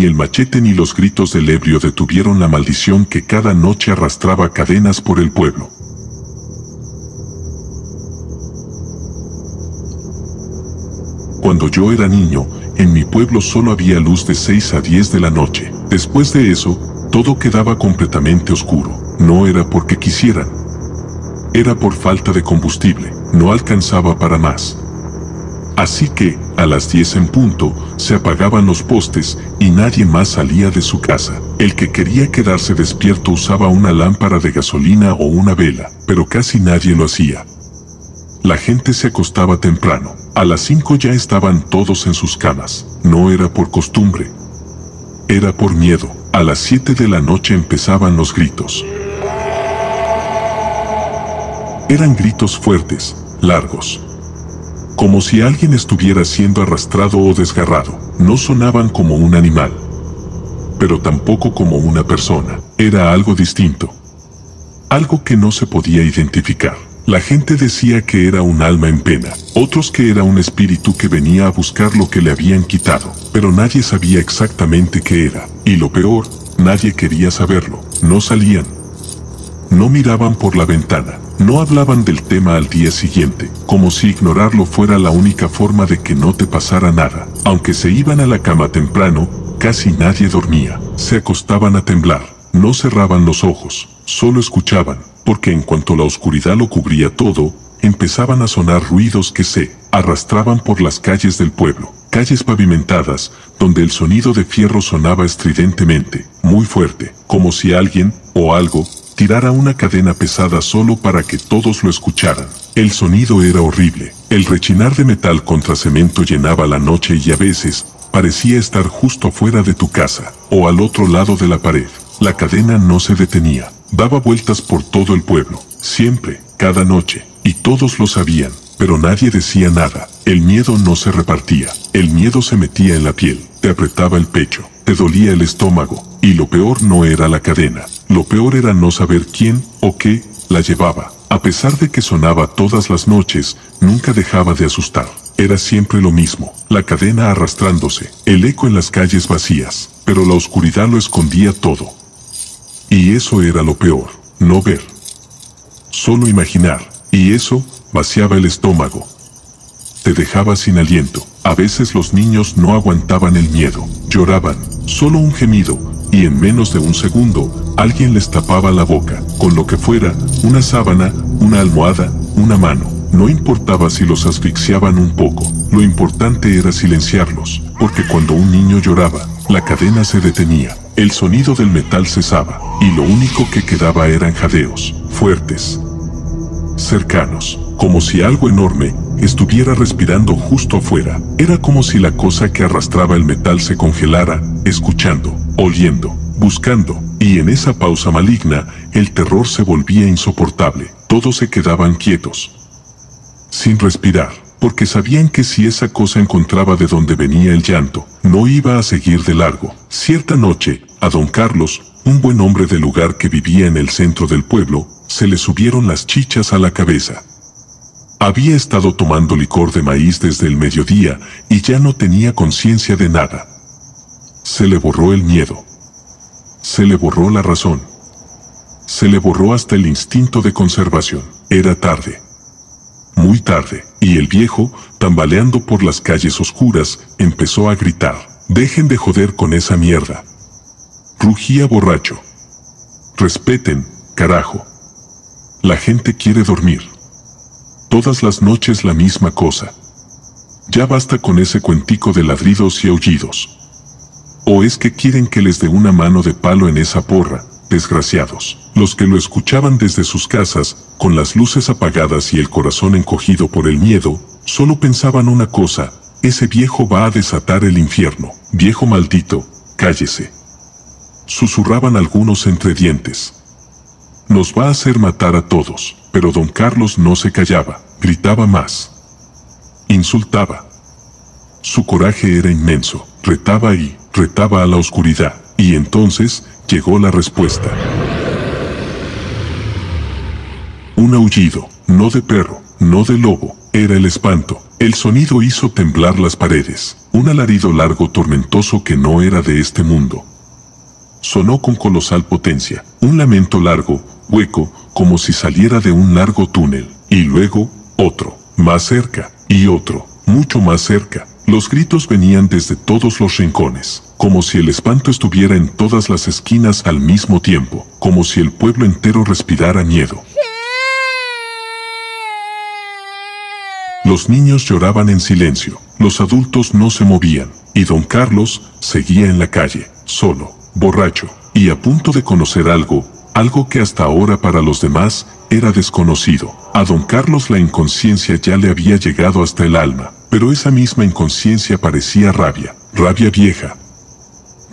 Ni el machete ni los gritos del ebrio detuvieron la maldición que cada noche arrastraba cadenas por el pueblo. Cuando yo era niño, en mi pueblo solo había luz de 6 a 10 de la noche. Después de eso, todo quedaba completamente oscuro. No era porque quisieran. Era por falta de combustible. No alcanzaba para más. Así que, a las 10 en punto, se apagaban los postes y nadie más salía de su casa. El que quería quedarse despierto usaba una lámpara de gasolina o una vela, pero casi nadie lo hacía. La gente se acostaba temprano. A las 5 ya estaban todos en sus camas. No era por costumbre. Era por miedo. A las 7 de la noche empezaban los gritos. Eran gritos fuertes, largos. Como si alguien estuviera siendo arrastrado o desgarrado. No sonaban como un animal, pero tampoco como una persona. Era algo distinto. Algo que no se podía identificar. La gente decía que era un alma en pena, otros que era un espíritu que venía a buscar lo que le habían quitado, pero nadie sabía exactamente qué era. Y lo peor, nadie quería saberlo. No salían. No miraban por la ventana. No hablaban del tema al día siguiente, como si ignorarlo fuera la única forma de que no te pasara nada. Aunque se iban a la cama temprano, casi nadie dormía. Se acostaban a temblar. No cerraban los ojos, solo escuchaban, porque en cuanto la oscuridad lo cubría todo, empezaban a sonar ruidos que se arrastraban por las calles del pueblo. Calles pavimentadas, donde el sonido de fierro sonaba estridentemente, muy fuerte, como si alguien, o algo, tirara una cadena pesada solo para que todos lo escucharan. El sonido era horrible. El rechinar de metal contra cemento llenaba la noche y a veces, parecía estar justo afuera de tu casa, o al otro lado de la pared. La cadena no se detenía. Daba vueltas por todo el pueblo, siempre, cada noche, y todos lo sabían, pero nadie decía nada. El miedo no se repartía. El miedo se metía en la piel, te apretaba el pecho, te dolía el estómago, y lo peor no era la cadena. Lo peor era no saber quién o qué la llevaba. A pesar de que sonaba todas las noches, nunca dejaba de asustar. Era siempre lo mismo, la cadena arrastrándose, el eco en las calles vacías, pero la oscuridad lo escondía todo. Y eso era lo peor, no ver. Solo imaginar, y eso, vaciaba el estómago. Te dejaba sin aliento. A veces los niños no aguantaban el miedo, lloraban, solo un gemido, y en menos de un segundo, alguien les tapaba la boca, con lo que fuera, una sábana, una almohada, una mano. No importaba si los asfixiaban un poco, lo importante era silenciarlos, porque cuando un niño lloraba, la cadena se detenía, el sonido del metal cesaba, y lo único que quedaba eran jadeos, fuertes, cercanos, como si algo enorme estuviera respirando justo afuera. Era como si la cosa que arrastraba el metal se congelara, escuchando, oliendo, buscando, y en esa pausa maligna, el terror se volvía insoportable. Todos se quedaban quietos, sin respirar, porque sabían que si esa cosa encontraba de donde venía el llanto, no iba a seguir de largo. Cierta noche, a don Carlos, un buen hombre del lugar que vivía en el centro del pueblo, se le subieron las chichas a la cabeza. Había estado tomando licor de maíz desde el mediodía y ya no tenía conciencia de nada. Se le borró el miedo. Se le borró la razón. Se le borró hasta el instinto de conservación. Era tarde. Muy tarde, y el viejo, tambaleando por las calles oscuras, empezó a gritar: «Dejen de joder con esa mierda». Rugía borracho. «Respeten, carajo. La gente quiere dormir. Todas las noches la misma cosa. Ya basta con ese cuentico de ladridos y aullidos. ¿O es que quieren que les dé una mano de palo en esa porra, desgraciados?» Los que lo escuchaban desde sus casas, con las luces apagadas y el corazón encogido por el miedo, solo pensaban una cosa: ese viejo va a desatar el infierno. «Viejo maldito, cállese», susurraban algunos entre dientes. «Nos va a hacer matar a todos». Pero don Carlos no se callaba, gritaba más. Insultaba. Su coraje era inmenso, retaba y retaba a la oscuridad. Y entonces, llegó la respuesta. Un aullido, no de perro, no de lobo, Era el espanto. El sonido hizo temblar las paredes. Un alarido largo tormentoso que no era de este mundo. Sonó con colosal potencia. Un lamento largo, hueco, como si saliera de un largo túnel. Y luego, otro. Más cerca. Y otro. Mucho más cerca. Los gritos venían desde todos los rincones. Como si el espanto estuviera en todas las esquinas al mismo tiempo. Como si el pueblo entero respirara miedo. Los niños lloraban en silencio, los adultos no se movían, y don Carlos seguía en la calle, solo, borracho, y a punto de conocer algo que hasta ahora para los demás era desconocido. A don Carlos la inconsciencia ya le había llegado hasta el alma, pero esa misma inconsciencia parecía rabia, rabia vieja,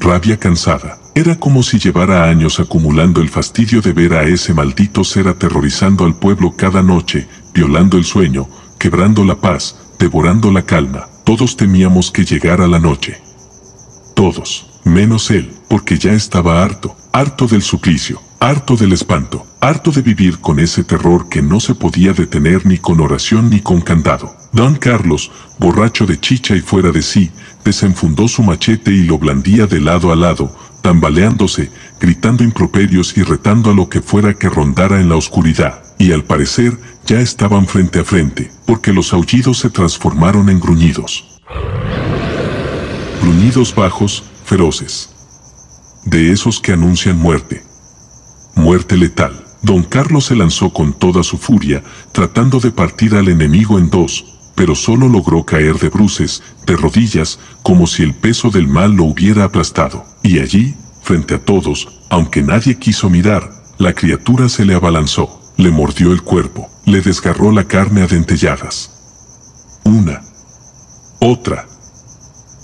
rabia cansada. Era como si llevara años acumulando el fastidio de ver a ese maldito ser aterrorizando al pueblo cada noche, violando el sueño, quebrando la paz, devorando la calma. Todos temíamos que llegara la noche. Todos, menos él, porque ya estaba harto, harto del suplicio, harto del espanto, harto de vivir con ese terror que no se podía detener ni con oración ni con candado. Don Carlos, borracho de chicha y fuera de sí, desenfundó su machete y lo blandía de lado a lado, tambaleándose, gritando improperios y retando a lo que fuera que rondara en la oscuridad. Y al parecer, ya estaban frente a frente, porque los aullidos se transformaron en gruñidos. Gruñidos bajos, feroces. De esos que anuncian muerte. Muerte letal. Don Carlos se lanzó con toda su furia, tratando de partir al enemigo en dos, pero solo logró caer de bruces, de rodillas, como si el peso del mal lo hubiera aplastado. Y allí, frente a todos, aunque nadie quiso mirar, la criatura se le abalanzó. Le mordió el cuerpo, le desgarró la carne a dentelladas. Una, otra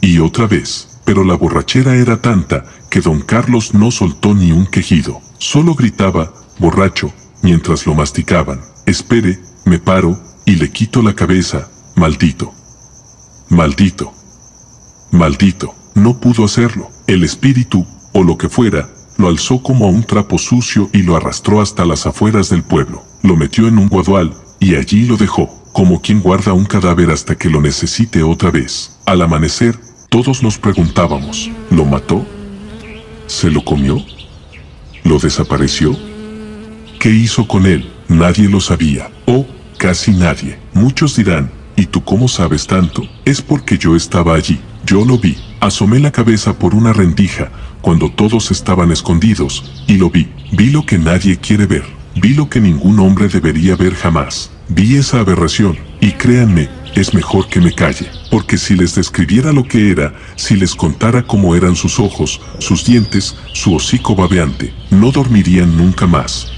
y otra vez, pero la borrachera era tanta que don Carlos no soltó ni un quejido, solo gritaba, borracho, mientras lo masticaban, espere, me paro, y le quito la cabeza, maldito. Maldito. Maldito. No pudo hacerlo, el espíritu, o lo que fuera, lo alzó como a un trapo sucio y lo arrastró hasta las afueras del pueblo. Lo metió en un guadual, y allí lo dejó, como quien guarda un cadáver hasta que lo necesite otra vez. Al amanecer, todos nos preguntábamos, ¿lo mató? ¿Se lo comió? ¿Lo desapareció? ¿Qué hizo con él? Nadie lo sabía, o casi nadie. Muchos dirán, ¿y tú cómo sabes tanto? Es porque yo estaba allí, yo lo vi. Asomé la cabeza por una rendija, cuando todos estaban escondidos, y lo vi. Vi lo que nadie quiere ver. Vi lo que ningún hombre debería ver jamás. Vi esa aberración, y créanme, es mejor que me calle, porque si les describiera lo que era, si les contara cómo eran sus ojos, sus dientes, su hocico babeante, no dormirían nunca más.